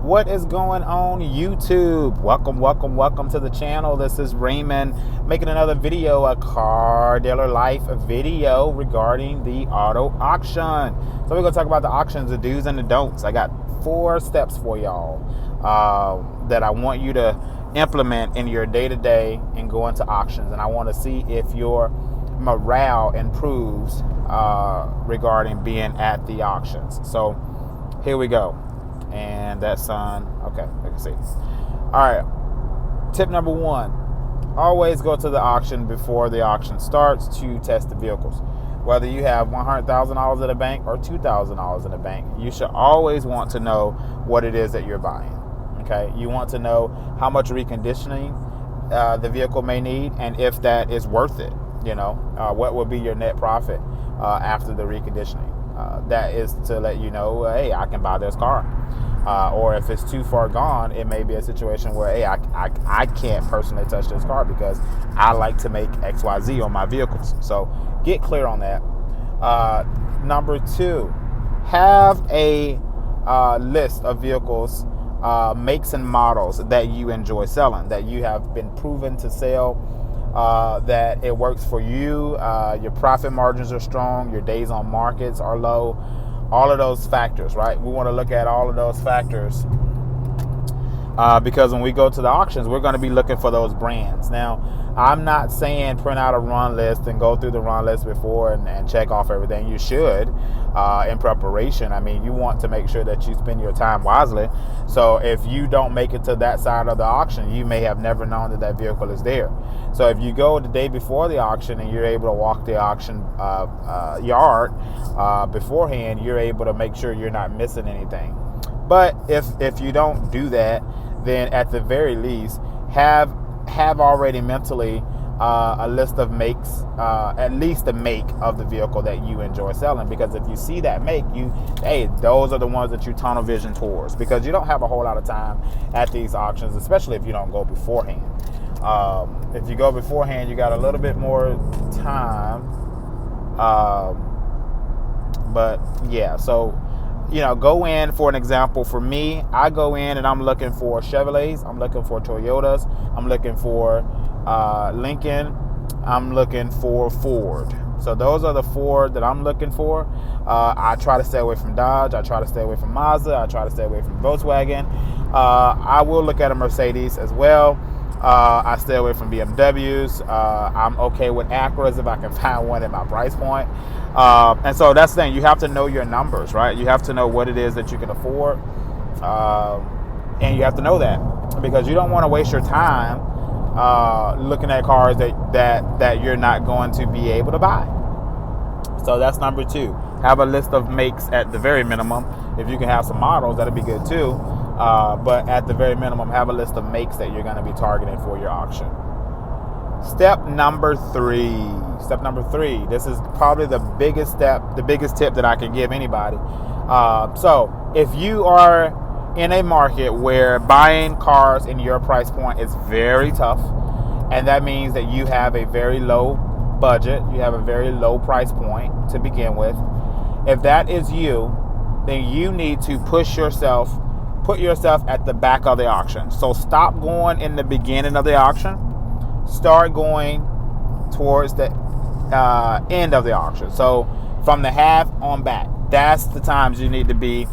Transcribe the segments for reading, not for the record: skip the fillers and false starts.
What is going on YouTube? Welcome to the channel. This is Raymond making another video, a car dealer life video regarding the auto auction. So we're going to talk about the auctions, the do's and the don'ts. I got 4 steps for y'all that I want you to implement in your day-to-day and go into auctions. And I want to see if your morale improves regarding being at the auctions. So here we go. And that's on. Okay, I can see. All right. Tip number 1: always go to the auction before the auction starts to test the vehicles. Whether you have $100,000 in the bank or $2,000 in the bank, you should always want to know what it is that you're buying. Okay, you want to know how much reconditioning the vehicle may need, and if that is worth it. You know, what will be your net profit after the reconditioning. That is to let you know, hey, I can buy this car. Or if it's too far gone, it may be a situation where, hey, I can't personally touch this car because I like to make XYZ on my vehicles. So get clear on that. Number 2, have a list of vehicles, makes and models that you enjoy selling, that you have been proven to sell, that it works for you, your profit margins are strong, your days on markets are low. All of those factors, right? We want to look at all of those factors because when we go to the auctions, we're going to be looking for those brands. Now, I'm not saying print out a run list and go through the run list before and check off everything. You should in preparation. I mean, you want to make sure that you spend your time wisely. So if you don't make it to that side of the auction, you may have never known that that vehicle is there. So if you go the day before the auction and you're able to walk the auction yard beforehand, you're able to make sure you're not missing anything. But if you don't do that, then at the very least, have already mentally a list of makes, at least the make of the vehicle that you enjoy selling. Because if you see that make, those are the ones that you tunnel vision towards, because you don't have a whole lot of time at these auctions, especially if you don't go beforehand. If you go beforehand, you got a little bit more time. But yeah, so go in. For an example, for me, I go in and I'm looking for Chevrolets, I'm looking for Toyotas, I'm looking for Lincoln, I'm looking for Ford. So those are the 4 that I'm looking for. I try to stay away from Dodge. I try to stay away from Mazda. I try to stay away from Volkswagen. I will look at a Mercedes as well. I stay away from BMWs. I'm okay with Acura's if I can find one at my price point. And so that's the thing. You have to know your numbers, right? You have to know what it is that you can afford. And you have to know that, because you don't want to waste your time looking at cars that you're not going to be able to buy. So that's number 2. Have a list of makes at the very minimum. If you can have some models, that'd be good too. But at the very minimum, have a list of makes that you're going to be targeting for your auction. Step number 3. This is probably the biggest step, the biggest tip that I can give anybody. So if you are in a market where buying cars in your price point is very tough, and that means that you have a very low budget, you have a very low price point to begin with. If that is you, then you need to put yourself at the back of the auction. So stop going in the beginning of the auction. Start going towards the end of the auction. So from the half on back, that's the times you need to be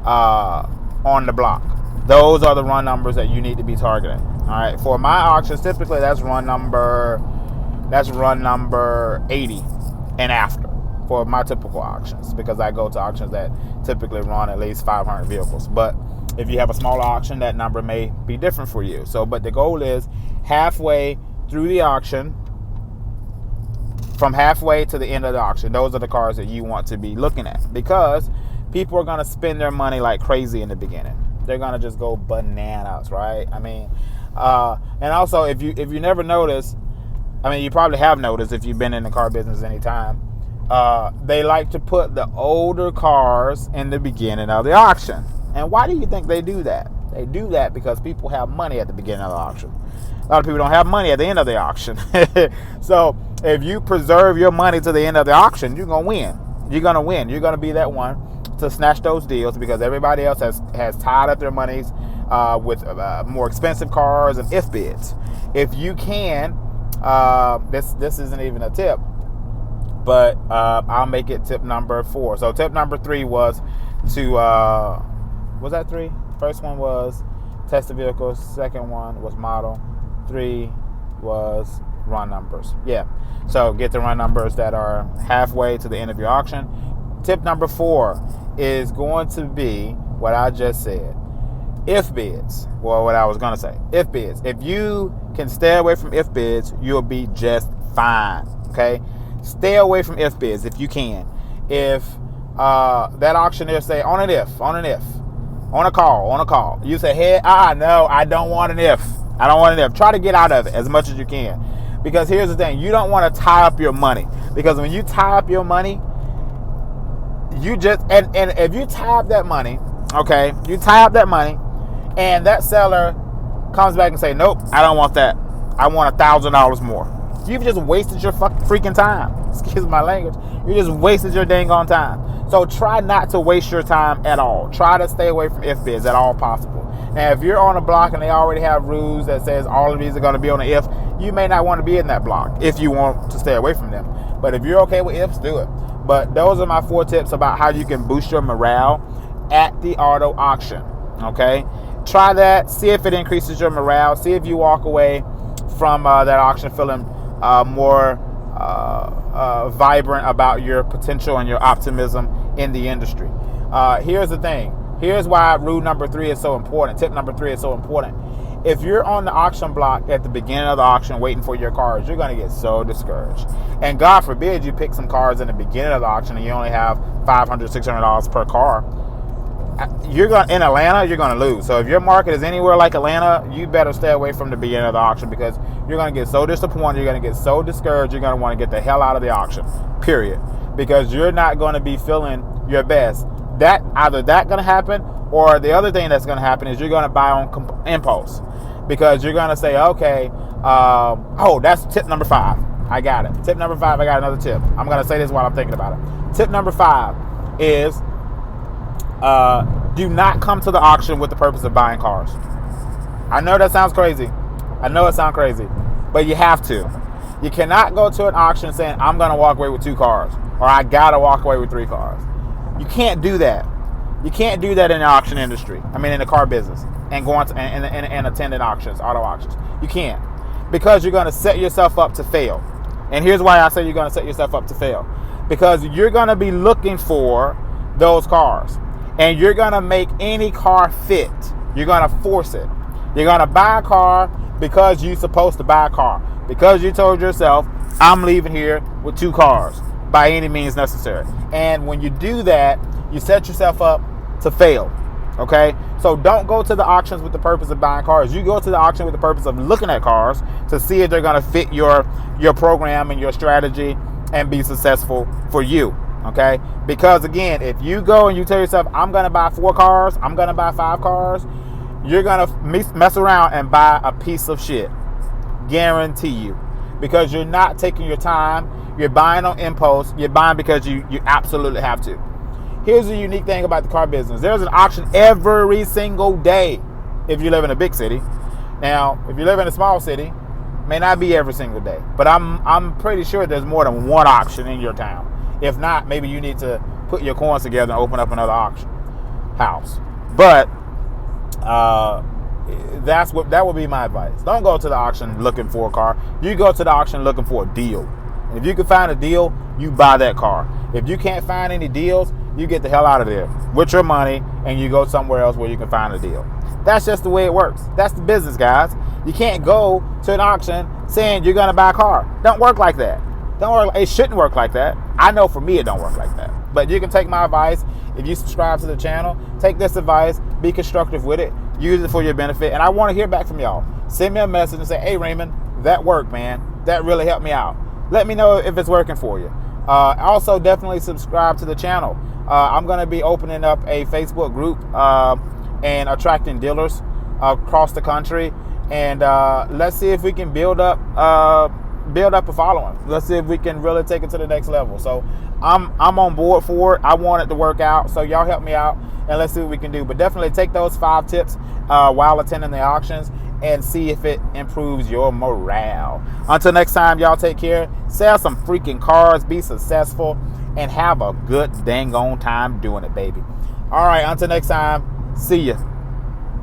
on the block. Those are the run numbers that you need to be targeting. All right. For my auctions, typically that's run number 80 and after for my typical auctions, because I go to auctions that typically run at least 500 vehicles. But if you have a smaller auction, that number may be different for you. So, but the goal is halfway through the auction, from halfway to the end of the auction, those are the cars that you want to be looking at, because people are going to spend their money like crazy in the beginning. They're going to just go bananas, right? I mean, and also if you never notice, I mean, you probably have noticed if you've been in the car business any time, they like to put the older cars in the beginning of the auction. And why do you think they do that? They do that because people have money at the beginning of the auction. A lot of people don't have money at the end of the auction. So if you preserve your money to the end of the auction, you're going to win. You're going to win. You're going to be that one to snatch those deals because everybody else has tied up their monies with more expensive cars and if bids. If you can, this isn't even a tip, but I'll make it tip number 4. So tip number 3 was to, was that 3? First one was test the vehicles. Second one was model. 3 was run numbers. Yeah. So get the run numbers that are halfway to the end of your auction. Tip number 4 is going to be what I just said. If bids. Well, what I was going to say. If bids. If you can stay away from if bids, you'll be just fine. Okay? Stay away from if bids if you can. If that auctioneer say on a call, you say, hey, no, I don't want an if. I don't want an if. Try to get out of it as much as you can. Because here's the thing, you don't want to tie up your money. Because when you tie up your money, you just, and if you tie up that money, okay, you tie up that money, and that seller comes back and say, nope, I don't want that. I want $1,000 more. You've just wasted your freaking time. Excuse my language. You just wasted your dang on time. So try not to waste your time at all. Try to stay away from if bids at all possible. Now, if you're on a block and they already have rules that says all of these are going to be on an if, you may not want to be in that block if you want to stay away from them. But if you're okay with ifs, do it. But those are my 4 tips about how you can boost your morale at the auto auction. Okay? Try that. See if it increases your morale. See if you walk away from that auction feeling more vibrant about your potential and your optimism in the industry. Here's the thing. Here's why rule number 3 is so important. Tip number 3 is so important. If you're on the auction block at the beginning of the auction waiting for your cars, you're going to get so discouraged. And God forbid you pick some cars in the beginning of the auction and you only have $500, $600 per car. In Atlanta, you're going to lose. So if your market is anywhere like Atlanta, you better stay away from the beginning of the auction because you're going to get so disappointed. You're going to get so discouraged. You're going to want to get the hell out of the auction, period. Because you're not going to be feeling your best. Either that going to happen, or the other thing that's going to happen is you're going to buy on impulse. Because you're going to say, okay, that's tip number 5. I got it. Tip number 5, I got another tip. I'm going to say this while I'm thinking about it. Tip number 5 is do not come to the auction with the purpose of buying cars. I know that sounds crazy. I know it sounds crazy. But you have to. You cannot go to an auction saying, I'm going to walk away with 2 cars. Or I got to walk away with 3 cars. You can't do that. You can't do that in the auction industry. I mean, in the car business. And going to and attending auctions, auto auctions. You can't. Because you're going to set yourself up to fail. And here's why I say you're going to set yourself up to fail. Because you're going to be looking for those cars. And you're going to make any car fit. You're going to force it. You're going to buy a car because you're supposed to buy a car. Because you told yourself, I'm leaving here with 2 cars by any means necessary. And when you do that, you set yourself up to fail. Okay? So don't go to the auctions with the purpose of buying cars. You go to the auction with the purpose of looking at cars to see if they're going to fit your program and your strategy and be successful for you. Okay? Because again, if you go and you tell yourself, I'm going to buy 4 cars, I'm going to buy 5 cars, you're going to mess around and buy a piece of shit. Guarantee you. Because you're not taking your time. You're buying on impulse. You're buying because you absolutely have to. Here's the unique thing about the car business. There's an auction every single day if you live in a big city. Now, if you live in a small city, it may not be every single day. But I'm pretty sure there's more than 1 auction in your town. If not, maybe you need to put your coins together and open up another auction house. But that would be my advice. Don't go to the auction looking for a car. You go to the auction looking for a deal. And if you can find a deal, you buy that car. If you can't find any deals, you get the hell out of there with your money and you go somewhere else where you can find a deal. That's just the way it works. That's the business, guys. You can't go to an auction saying you're going to buy a car. Don't work like that. It shouldn't work like that. I know for me it don't work like that. But you can take my advice. If you subscribe to the channel, take this advice, be constructive with it, use it for your benefit. And I want to hear back from y'all. Send me a message and say, hey, Raymond, that worked, man. That really helped me out. Let me know if it's working for you. Also, definitely subscribe to the channel. I'm going to be opening up a Facebook group and attracting dealers across the country. And let's see if we can build up build up a following. Let's see if we can really take it to the next level. So I'm on board for it. I want it to work out. So y'all help me out and let's see what we can do. But definitely take those 5 tips while attending the auctions and see if it improves your morale. Until next time, y'all take care. Sell some freaking cars, be successful, and have a good dang on time doing it, baby. All right, until next time, see ya.